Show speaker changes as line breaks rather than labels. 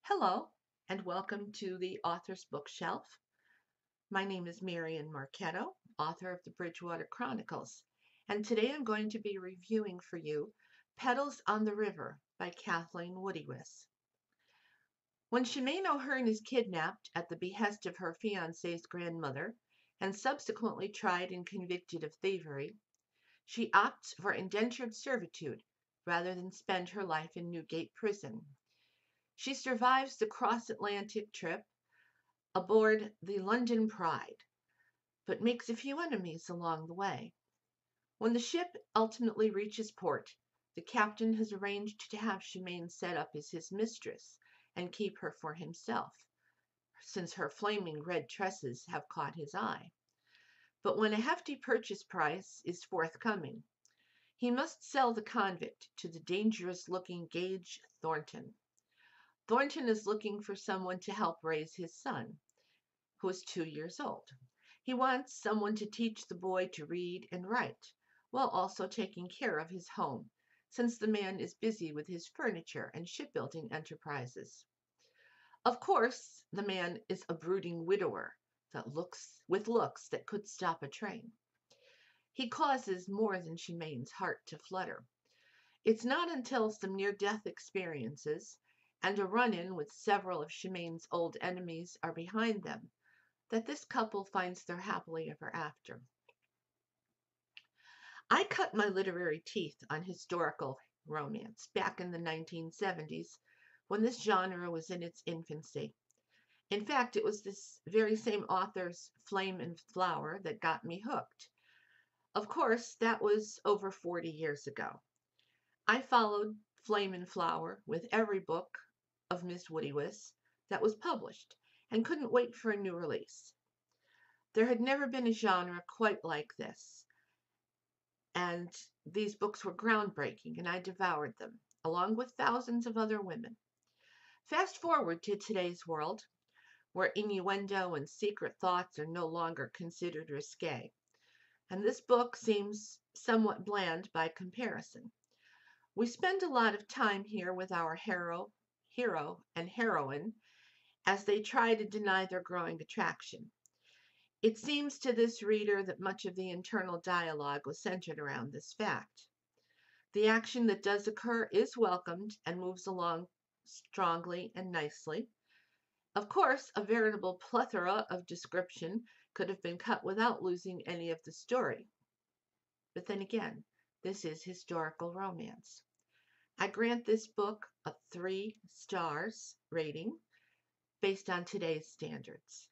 Hello, and welcome to the Author's Bookshelf. My name is Marion Marchetto, author of the Bridgewater Chronicles, and today I'm going to be reviewing for you Petals on the River by Kathleen Woodiwiss. When Shemaine O'Hearn is kidnapped at the behest of her fiancé's grandmother and subsequently tried and convicted of thievery, she opts for indentured servitude rather than spend her life in Newgate Prison. She survives the cross-Atlantic trip aboard the London Pride, but makes a few enemies along the way. When the ship ultimately reaches port, the captain has arranged to have Shemaine set up as his mistress and keep her for himself, since her flaming red tresses have caught his eye. But when a hefty purchase price is forthcoming, he must sell the convict to the dangerous-looking Gage Thornton. Thornton is looking for someone to help raise his son, who is 2 years old. He wants someone to teach the boy to read and write, while also taking care of his home, since the man is busy with his furniture and shipbuilding enterprises. Of course, the man is a brooding widower with looks that could stop a train. He causes more than Shemaine's heart to flutter. It's not until some near-death experiences and a run-in with several of Shemaine's old enemies are behind them that this couple finds their happily ever after. I cut my literary teeth on historical romance back in the 1970s when this genre was in its infancy. In fact, it was this very same author's Flame and Flower that got me hooked. Of course, that was over 40 years ago. I followed Flame and Flower with every book of Miss Woodiwiss that was published and couldn't wait for a new release. There had never been a genre quite like this, and these books were groundbreaking, and I devoured them, along with thousands of other women. Fast forward to today's world, where innuendo and secret thoughts are no longer considered risque, and this book seems somewhat bland by comparison. We spend a lot of time here with our hero and heroine as they try to deny their growing attraction. It seems to this reader that much of the internal dialogue was centered around this fact. The action that does occur is welcomed and moves along strongly and nicely. Of course, a veritable plethora of description could have been cut without losing any of the story. But then again, this is historical romance. I grant this book a 3 stars rating based on today's standards.